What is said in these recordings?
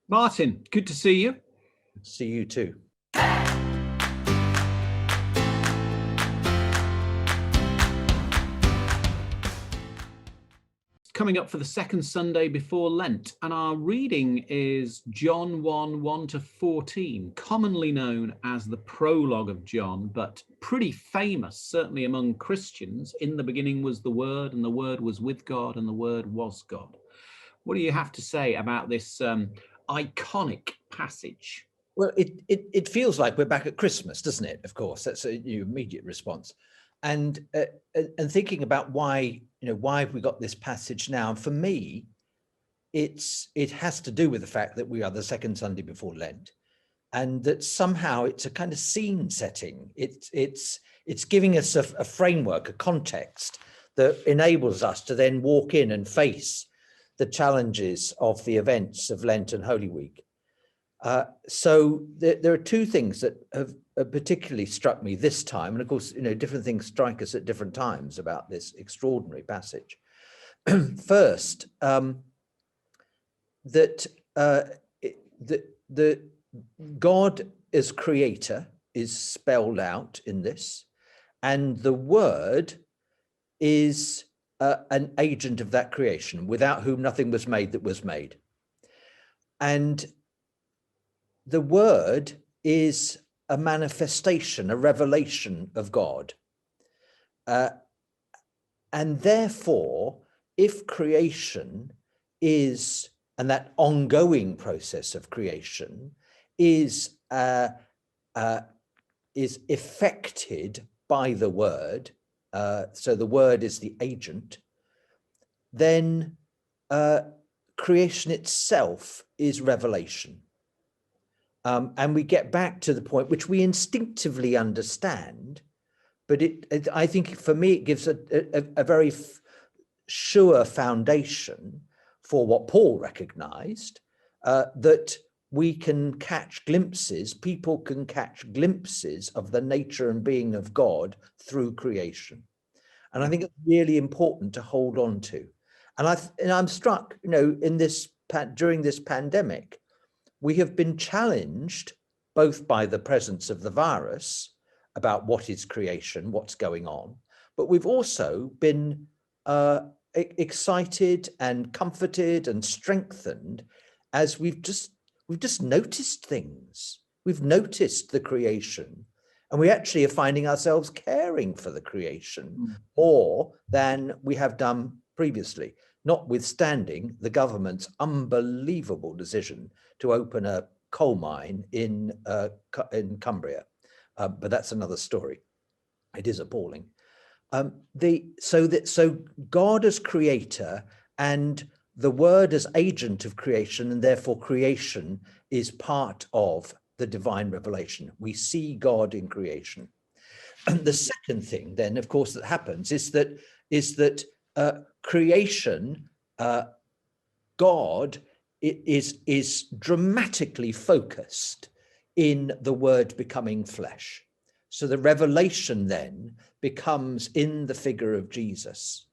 Martin, good to see you. See you too. Coming up for the second Sunday before Lent, and our reading is John 1, 1 to 14, commonly known as the prologue of John, but pretty famous, certainly among Christians. In the beginning was the Word, and the Word was with God, and the Word was God. What do you have to say about this iconic passage? Well, it feels like we're back at Christmas, doesn't it? Of course, that's your immediate response. And thinking about why have we got this passage now? And for me, it has to do with the fact that we are the second Sunday before Lent, and that somehow it's a kind of scene setting. It's giving us a framework, a context that enables us to then walk in and face the challenges of the events of Lent and Holy Week. So there are two things that have particularly struck me this time, and of course, different things strike us at different times about this extraordinary passage. First, that the God as creator is spelled out in this, and the Word is an agent of that creation, without whom nothing was made that was made. And the Word is a manifestation, a revelation of God. And therefore, if creation is, and that ongoing process of creation is affected by the Word, so the Word is the agent, then creation itself is revelation. And we get back to the point which we instinctively understand, but I think for me, it gives a very sure foundation for what Paul recognized, that we can catch glimpses, people can catch glimpses of the nature and being of God through creation. And I think it's really important to hold on to. And I'm struck, in this during this pandemic, we have been challenged both by the presence of the virus about what is creation, what's going on, but we've also been excited and comforted and strengthened as we've just noticed things. We've noticed the creation, and we actually are finding ourselves caring for the creation more than we have done previously, notwithstanding the government's unbelievable decision to open a coal mine in Cumbria. But that's another story. It is appalling. So God as creator and the Word as agent of creation, and therefore creation is part of the divine revelation. We see God in creation. And the second thing then, of course, that happens is that creation, God is dramatically focused in the Word becoming flesh. So the revelation then becomes in the figure of Jesus.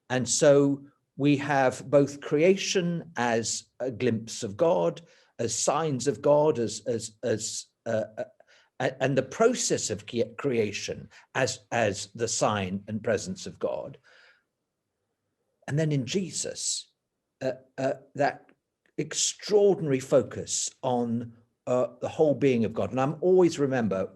And so we have both creation as a glimpse of God, as signs of God, and the process of creation as the sign and presence of God. And then in Jesus, that extraordinary focus on the whole being of God. And I'm always remember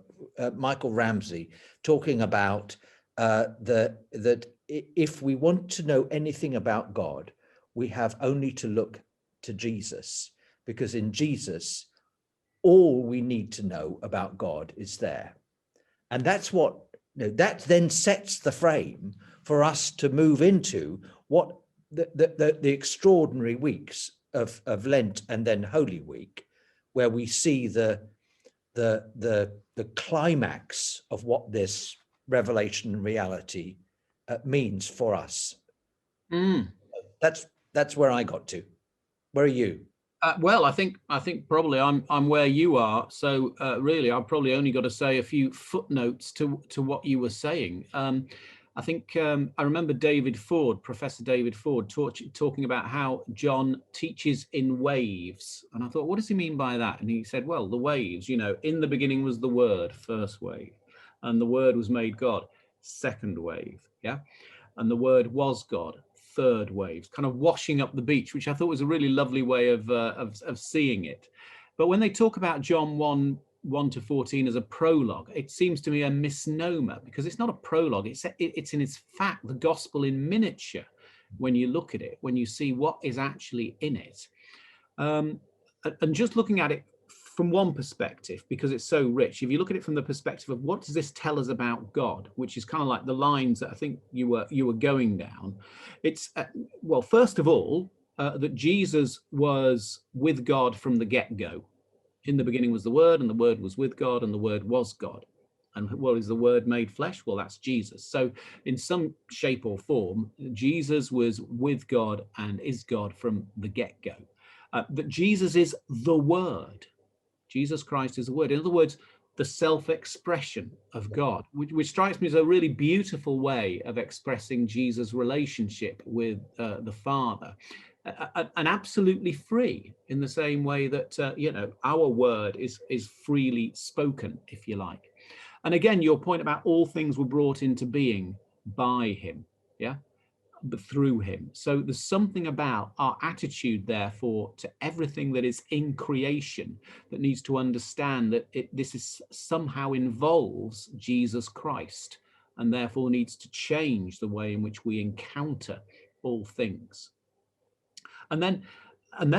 Michael Ramsey talking about that if we want to know anything about God, we have only to look to Jesus, because in Jesus, all we need to know about God is there. And that's what, that then sets the frame for us to move into what the extraordinary weeks of Lent and then Holy Week, where we see the climax of what this revelation and reality means for us. That's where I got to. Where are you? Well, I think probably I'm where you are. So really, I've probably only got to say a few footnotes to what you were saying. I think I remember David Ford, Professor David Ford, talking about how John teaches in waves. And I thought, what does he mean by that? And he said, well, the waves, in the beginning was the Word, first wave, and the Word was made God, second wave, yeah? And the Word was God, third wave, kind of washing up the beach, which I thought was a really lovely way of seeing it. But when they talk about John 1 to 14 as a prologue, it seems to me a misnomer, because it's not a prologue. It's in its fact the gospel in miniature when you look at it, when you see what is actually in it. And just looking at it from one perspective, because it's so rich, if you look at it from the perspective of what does this tell us about God, which is kind of like the lines that I think you were going down, it's well, first of all, that Jesus was with God from the get-go. In the beginning was the Word, and the Word was with God, and the Word was God. And what is the Word made flesh? Well, that's Jesus. So in some shape or form, Jesus was with God and is God from the get-go. That Jesus is the Word. Jesus Christ is the Word. In other words, the self-expression of God, which strikes me as a really beautiful way of expressing Jesus' relationship with the Father. And absolutely free, in the same way that our word is freely spoken, if you like. And again, your point about all things were brought into being by him, but through him. So there's something about our attitude, therefore, to everything that is in creation that needs to understand that this is somehow involves Jesus Christ, and therefore needs to change the way in which we encounter all things. And then,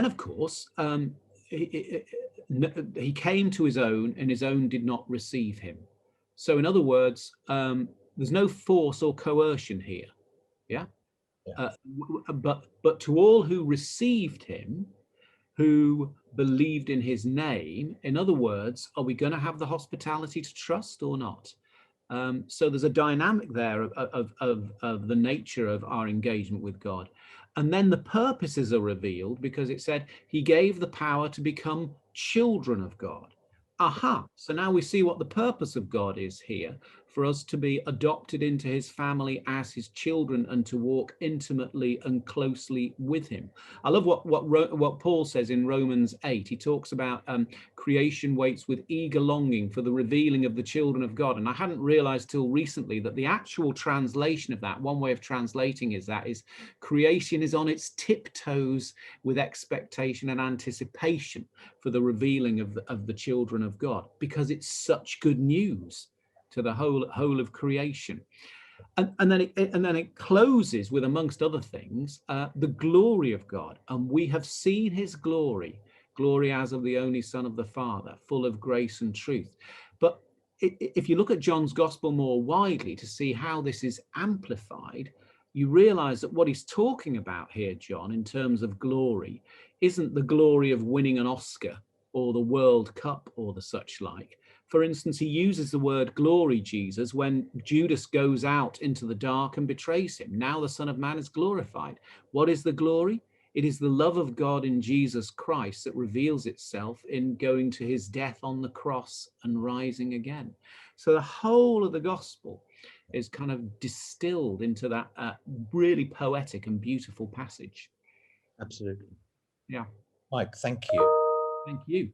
of course, he came to his own, and his own did not receive him. So, in other words, there's no force or coercion here, yeah. But to all who received him, who believed in his name, in other words, are we going to have the hospitality to trust or not? So there's a dynamic there of the nature of our engagement with God. And then the purposes are revealed, because it said he gave the power to become children of God. Aha, so now we see what the purpose of God is here, for us to be adopted into his family as his children and to walk intimately and closely with him. I love what Paul says in Romans 8. He talks about creation waits with eager longing for the revealing of the children of God. And I hadn't realized till recently that the actual translation of that, one way of translating is creation is on its tiptoes with expectation and anticipation for the revealing of the children of God, because it's such good news to the whole of creation. And then it closes with, amongst other things, the glory of God. And we have seen his glory as of the only Son of the Father, full of grace and truth. But if you look at John's gospel more widely to see how this is amplified, you realize that what he's talking about here, John, in terms of glory, isn't the glory of winning an Oscar or the World Cup or the such like. For instance, he uses the word glory, Jesus, when Judas goes out into the dark and betrays him. Now the Son of Man is glorified. What is the glory? It is the love of God in Jesus Christ that reveals itself in going to his death on the cross and rising again. So the whole of the gospel is kind of distilled into that really poetic and beautiful passage. Absolutely. Yeah. Mike, thank you. Thank you.